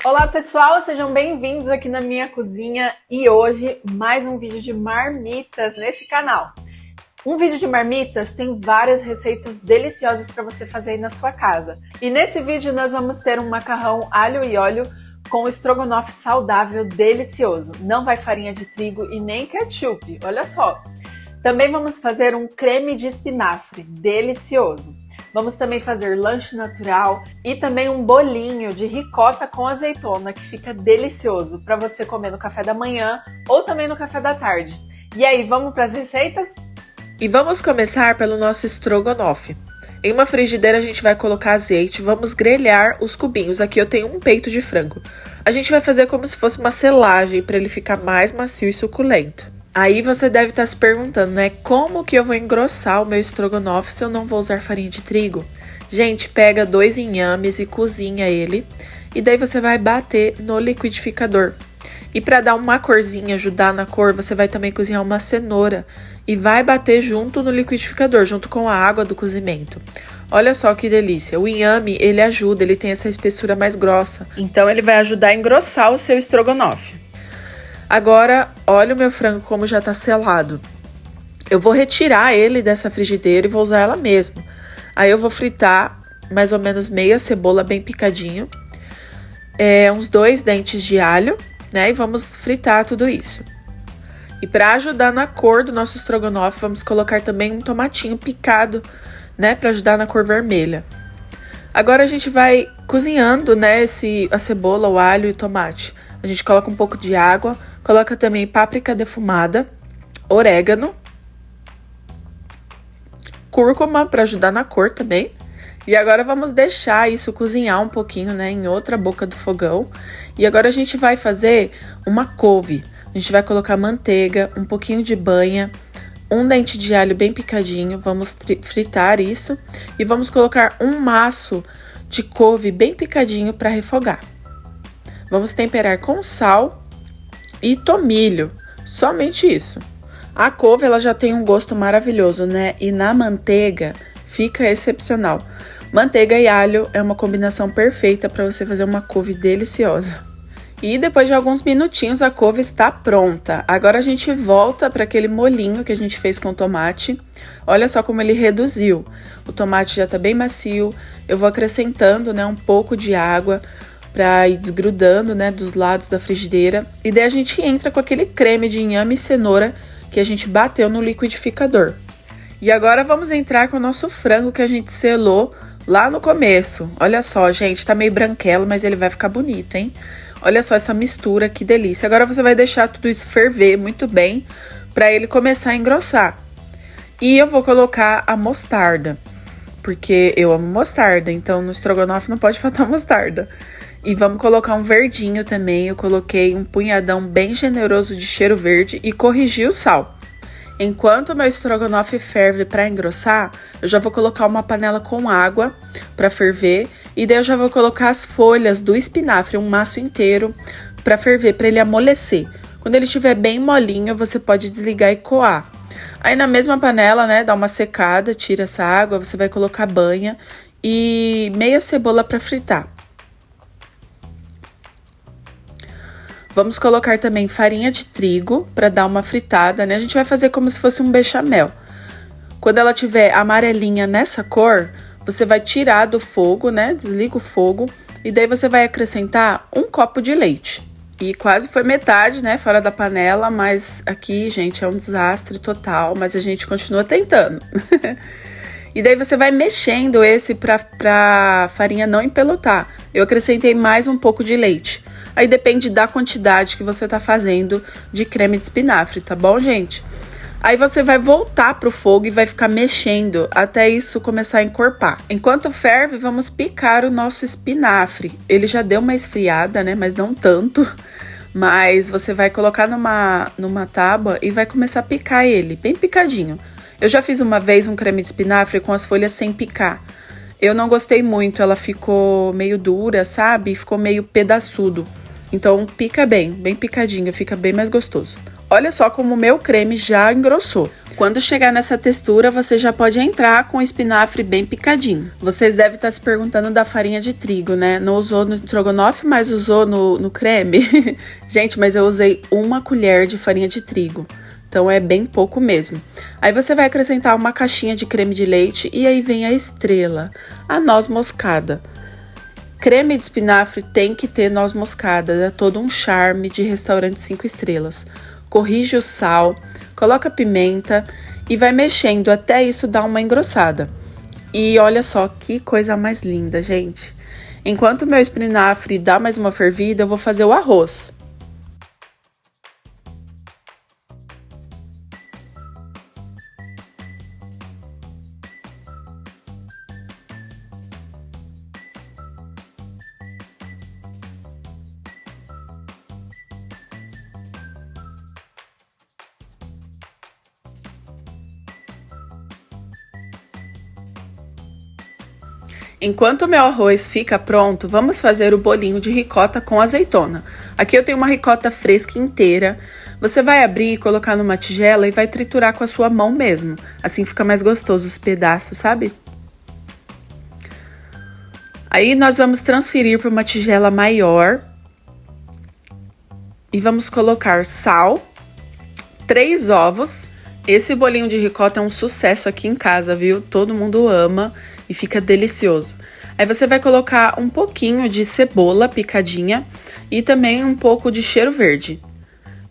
Olá pessoal, sejam bem-vindos aqui na minha cozinha e hoje mais um vídeo de marmitas nesse canal. Um vídeo de marmitas tem várias receitas deliciosas para você fazer aí na sua casa. E nesse vídeo nós vamos ter um macarrão alho e óleo com estrogonofe saudável delicioso. Não vai farinha de trigo e nem ketchup, olha só. Também vamos fazer um creme de espinafre delicioso. Vamos também fazer lanche natural e também um bolinho de ricota com azeitona que fica delicioso para você comer no café da manhã ou também no café da tarde. E aí, vamos para as receitas? E vamos começar pelo nosso estrogonofe. Em uma frigideira a gente vai colocar azeite, vamos grelhar os cubinhos. Aqui eu tenho um peito de frango. A gente vai fazer como se fosse uma selagem para ele ficar mais macio e suculento. Aí você deve estar se perguntando, né? Como que eu vou engrossar o meu estrogonofe se eu não vou usar farinha de trigo? Gente, pega 2 inhames e cozinha ele. E daí você vai bater no liquidificador. E para dar uma corzinha, ajudar na cor, você vai também cozinhar uma cenoura. E vai bater junto no liquidificador, junto com a água do cozimento. Olha só que delícia. O inhame, ele ajuda, ele tem essa espessura mais grossa. Então ele vai ajudar a engrossar o seu estrogonofe. Agora, olha o meu frango como já tá selado. Eu vou retirar ele dessa frigideira e vou usar ela mesmo. Aí eu vou fritar mais ou menos meia cebola bem picadinho. Uns 2 dentes de alho, né? E vamos fritar tudo isso. E para ajudar na cor do nosso estrogonofe, vamos colocar também um tomatinho picado, né? Para ajudar na cor vermelha. Agora a gente vai cozinhando, né? A cebola, o alho e o tomate. A gente coloca um pouco de água, coloca também páprica defumada, orégano, cúrcuma para ajudar na cor também. E agora vamos deixar isso cozinhar um pouquinho, né, em outra boca do fogão. E agora a gente vai fazer uma couve. A gente vai colocar manteiga, um pouquinho de banha, um dente de alho bem picadinho. Vamos fritar isso e vamos colocar um maço de couve bem picadinho para refogar. Vamos temperar com sal e tomilho, somente isso. A couve, ela já tem um gosto maravilhoso, né? E na manteiga fica excepcional. Manteiga e alho é uma combinação perfeita para você fazer uma couve deliciosa. E depois de alguns minutinhos a couve está pronta. Agora a gente volta para aquele molhinho que a gente fez com tomate. Olha só como ele reduziu. O tomate já está bem macio. Eu vou acrescentando, né, um pouco de água para ir desgrudando, né, dos lados da frigideira. E daí a gente entra com aquele creme de inhame e cenoura que a gente bateu no liquidificador. E agora vamos entrar com o nosso frango que a gente selou lá no começo. Olha só, gente, tá meio branquelo, mas ele vai ficar bonito, hein? Olha só essa mistura, que delícia. Agora você vai deixar tudo isso ferver muito bem para ele começar a engrossar. E eu vou colocar a mostarda, porque eu amo mostarda, então no estrogonofe não pode faltar mostarda. E vamos colocar um verdinho também. Eu coloquei um punhadão bem generoso de cheiro verde e corrigi o sal. Enquanto o meu estrogonofe ferve para engrossar, eu já vou colocar uma panela com água para ferver. E daí eu já vou colocar as folhas do espinafre, um maço inteiro, para ferver, para ele amolecer. Quando ele estiver bem molinho, você pode desligar e coar. Aí na mesma panela, né, dá uma secada, tira essa água, você vai colocar banha e meia cebola para fritar. Vamos colocar também farinha de trigo para dar uma fritada, né? A gente vai fazer como se fosse um bechamel. Quando ela tiver amarelinha nessa cor, você vai tirar do fogo, né? Desliga o fogo e daí você vai acrescentar um copo de leite. E quase foi metade, né? Fora da panela, mas aqui, gente, é um desastre total, mas a gente continua tentando. E daí você vai mexendo esse pra farinha não empelotar. Eu acrescentei mais um pouco de leite. Aí depende da quantidade que você tá fazendo de creme de espinafre, tá bom, gente? Aí você vai voltar pro fogo e vai ficar mexendo até isso começar a encorpar. Enquanto ferve, vamos picar o nosso espinafre. Ele já deu uma esfriada, né? Mas não tanto. Mas você vai colocar numa tábua e vai começar a picar ele, bem picadinho. Eu já fiz uma vez um creme de espinafre com as folhas sem picar. Eu não gostei muito, ela ficou meio dura, sabe? Ficou meio pedaçudo. Então pica bem picadinho, fica bem mais gostoso. Olha só como o meu creme já engrossou. Quando chegar nessa textura, você já pode entrar com o espinafre bem picadinho. Vocês devem estar se perguntando da farinha de trigo, né? Não usou no estrogonofe, mas usou no creme? Gente, mas eu usei 1 colher de farinha de trigo. Então, é bem pouco mesmo. Aí, você vai acrescentar uma caixinha de creme de leite e aí vem a estrela, a noz moscada. Creme de espinafre tem que ter noz moscada, dá todo um charme de restaurante 5 estrelas. Corrige o sal, coloca pimenta e vai mexendo até isso dar uma engrossada. E olha só que coisa mais linda, gente. Enquanto o meu espinafre dá mais uma fervida, eu vou fazer o arroz. Enquanto o meu arroz fica pronto, vamos fazer o bolinho de ricota com azeitona. Aqui eu tenho uma ricota fresca inteira. Você vai abrir e colocar numa tigela e vai triturar com a sua mão mesmo. Assim fica mais gostoso os pedaços, sabe? Aí nós vamos transferir para uma tigela maior. E vamos colocar sal, 3 ovos. Esse bolinho de ricota é um sucesso aqui em casa, viu? Todo mundo ama e fica delicioso. Aí você vai colocar um pouquinho de cebola picadinha e também um pouco de cheiro verde.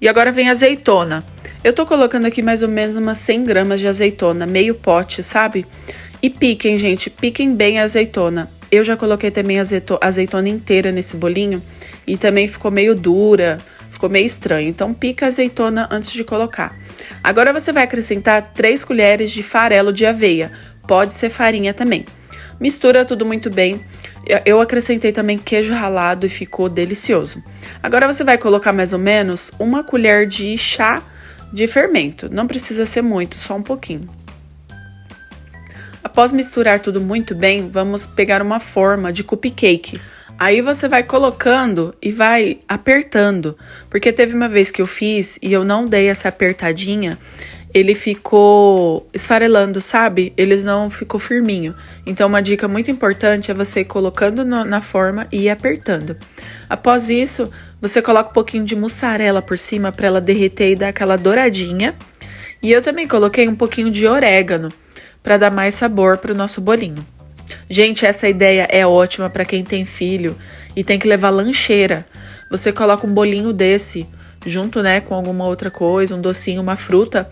E agora vem a azeitona. Eu tô colocando aqui mais ou menos umas 100 gramas de azeitona, meio pote, sabe? E piquem, gente, piquem bem a azeitona. Eu já coloquei também a azeitona inteira nesse bolinho e também ficou meio dura, ficou meio estranho. Então pica a azeitona antes de colocar. Agora você vai acrescentar 3 colheres de farelo de aveia. Pode ser farinha também. Mistura tudo muito bem. Eu acrescentei também queijo ralado e ficou delicioso. Agora você vai colocar mais ou menos 1 colher de chá de fermento. Não precisa ser muito, só um pouquinho. Após misturar tudo muito bem, vamos pegar uma forma de cupcake. Aí você vai colocando e vai apertando, porque teve uma vez que eu fiz e eu não dei essa apertadinha, ele ficou esfarelando, sabe? Ele não ficou firminho. Então, uma dica muito importante é você ir colocando na forma e ir apertando. Após isso, você coloca um pouquinho de mussarela por cima para ela derreter e dar aquela douradinha. E eu também coloquei um pouquinho de orégano para dar mais sabor para o nosso bolinho. Gente, essa ideia é ótima para quem tem filho e tem que levar lancheira. Você coloca um bolinho desse junto, né, com alguma outra coisa, um docinho, uma fruta.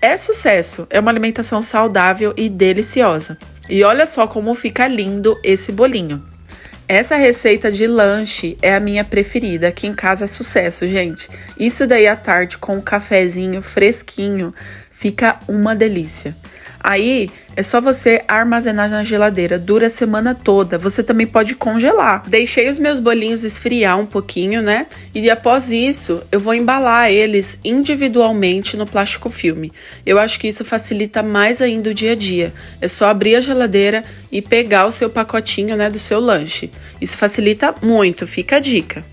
É sucesso, é uma alimentação saudável e deliciosa. E olha só como fica lindo esse bolinho. Essa receita de lanche é a minha preferida. Aqui em casa é sucesso, gente. Isso daí à tarde com um cafezinho fresquinho, fica uma delícia. Aí, é só você armazenar na geladeira, dura a semana toda. Você também pode congelar. Deixei os meus bolinhos esfriar um pouquinho, né? E após isso, eu vou embalar eles individualmente no plástico filme. Eu acho que isso facilita mais ainda o dia a dia. É só abrir a geladeira e pegar o seu pacotinho, né, do seu lanche. Isso facilita muito, fica a dica.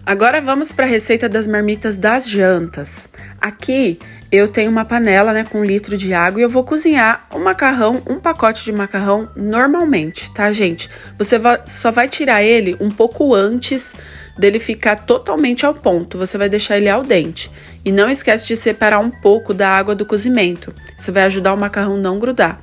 Agora vamos para a receita das marmitas das jantas. Aqui eu tenho uma panela, né, com 1 litro de água e eu vou cozinhar o macarrão, um pacote de macarrão normalmente, tá, gente? Você só vai tirar ele um pouco antes dele ficar totalmente ao ponto. Você vai deixar ele al dente. E não esquece de separar um pouco da água do cozimento. Isso vai ajudar o macarrão não grudar.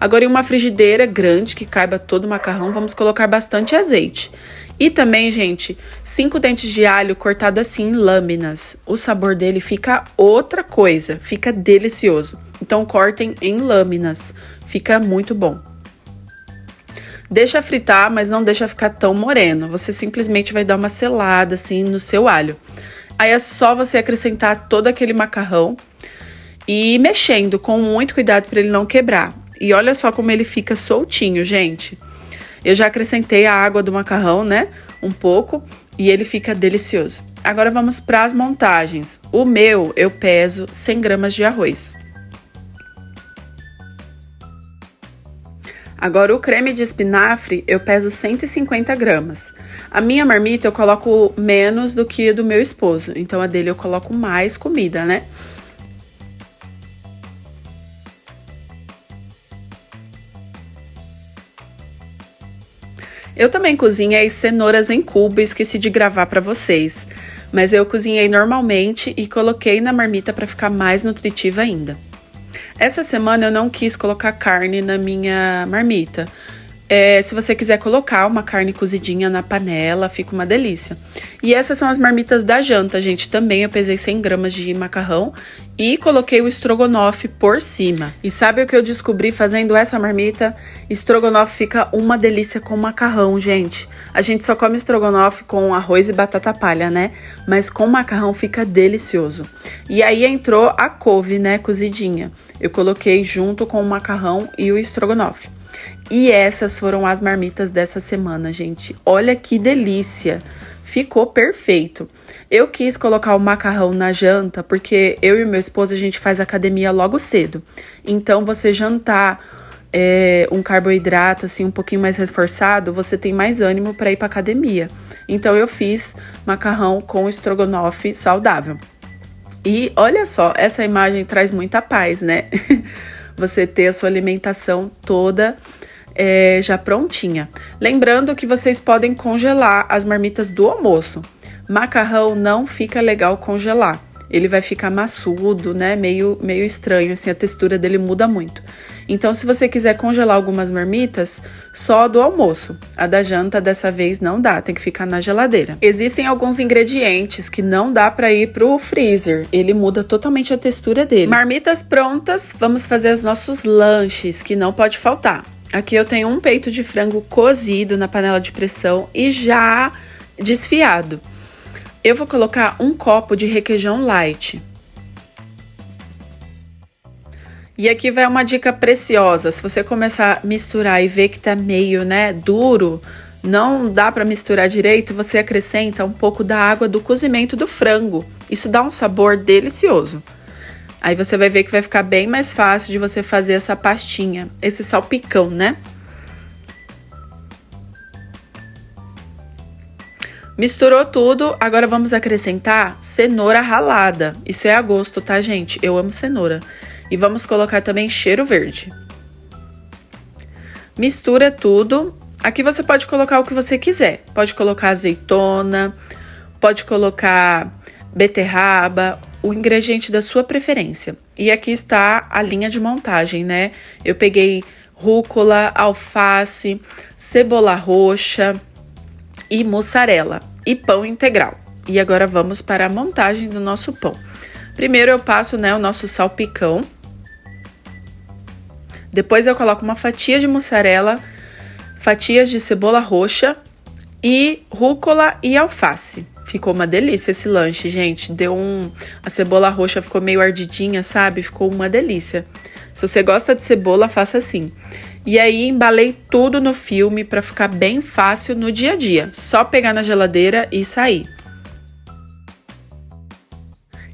Agora, em uma frigideira grande que caiba todo o macarrão, vamos colocar bastante azeite. E também, gente, 5 dentes de alho cortado assim em lâminas. O sabor dele fica outra coisa, fica delicioso. Então cortem em lâminas, fica muito bom. Deixa fritar, mas não deixa ficar tão moreno. Você simplesmente vai dar uma selada assim no seu alho. Aí é só você acrescentar todo aquele macarrão e ir mexendo com muito cuidado para ele não quebrar. E olha só como ele fica soltinho, gente. Eu já acrescentei a água do macarrão, né? Um pouco, e ele fica delicioso. Agora vamos para as montagens. O meu, eu peso 100 gramas de arroz. Agora o creme de espinafre eu peso 150 gramas. A minha marmita eu coloco menos do que a do meu esposo, então a dele eu coloco mais comida, né? Eu também cozinhei cenouras em cubo e esqueci de gravar para vocês, mas eu cozinhei normalmente e coloquei na marmita para ficar mais nutritiva ainda. Essa semana eu não quis colocar carne na minha marmita. Se você quiser colocar uma carne cozidinha na panela, fica uma delícia. E essas são as marmitas da janta, gente. Também eu pesei 100 gramas de macarrão e coloquei o estrogonofe por cima. E sabe o que eu descobri fazendo essa marmita? Estrogonofe fica uma delícia com macarrão, gente. A gente só come estrogonofe com arroz e batata palha, né? Mas com macarrão fica delicioso. E aí entrou a couve, né, cozidinha. Eu coloquei junto com o macarrão e o estrogonofe. E essas foram as marmitas dessa semana, gente. Olha que delícia! Ficou perfeito. Eu quis colocar o macarrão na janta porque eu e meu esposo, a gente faz academia logo cedo. Então, você jantar um carboidrato assim um pouquinho mais reforçado, você tem mais ânimo para ir para academia. Então, eu fiz macarrão com estrogonofe saudável. E olha só, essa imagem traz muita paz, né? Você ter a sua alimentação toda já prontinha. Lembrando que vocês podem congelar as marmitas do almoço. Macarrão não fica legal congelar. Ele vai ficar maçudo, né? Meio estranho, assim, a textura dele muda muito. Então, se você quiser congelar algumas marmitas, só do almoço. A da janta, dessa vez, não dá, tem que ficar na geladeira. Existem alguns ingredientes que não dá para ir pro freezer. Ele muda totalmente a textura dele. Marmitas prontas, vamos fazer os nossos lanches, que não pode faltar. Aqui eu tenho um peito de frango cozido na panela de pressão e já desfiado. Eu vou colocar um copo de requeijão light. E aqui vai uma dica preciosa. Se você começar a misturar e ver que tá meio, né, duro, não dá para misturar direito, você acrescenta um pouco da água do cozimento do frango. Isso dá um sabor delicioso. Aí você vai ver que vai ficar bem mais fácil de você fazer essa pastinha, esse salpicão, né? Misturou tudo, agora vamos acrescentar cenoura ralada. Isso é a gosto, tá, gente? Eu amo cenoura. E vamos colocar também cheiro verde. Mistura tudo. Aqui você pode colocar o que você quiser. Pode colocar azeitona, pode colocar beterraba, o ingrediente da sua preferência. E aqui está a linha de montagem, né? Eu peguei rúcula, alface, cebola roxa e mussarela e pão integral. E agora vamos para a montagem do nosso pão. Primeiro eu passo, né, o nosso salpicão. Depois eu coloco uma fatia de mussarela, fatias de cebola roxa e rúcula e alface. Ficou uma delícia esse lanche, gente. A cebola roxa ficou meio ardidinha, sabe? Ficou uma delícia. Se você gosta de cebola, faça assim. E aí, embalei tudo no filme para ficar bem fácil no dia a dia. Só pegar na geladeira e sair.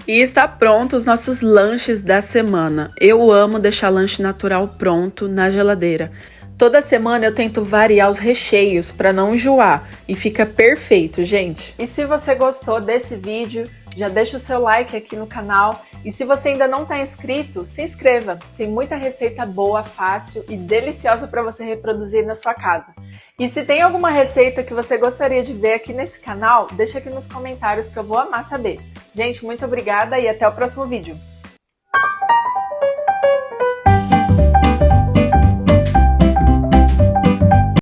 E está pronto os nossos lanches da semana. Eu amo deixar lanche natural pronto na geladeira. Toda semana eu tento variar os recheios para não enjoar e fica perfeito, gente. E se você gostou desse vídeo, já deixa o seu like aqui no canal. E se você ainda não está inscrito, se inscreva. Tem muita receita boa, fácil e deliciosa para você reproduzir na sua casa. E se tem alguma receita que você gostaria de ver aqui nesse canal, deixa aqui nos comentários que eu vou amar saber. Gente, muito obrigada e até o próximo vídeo.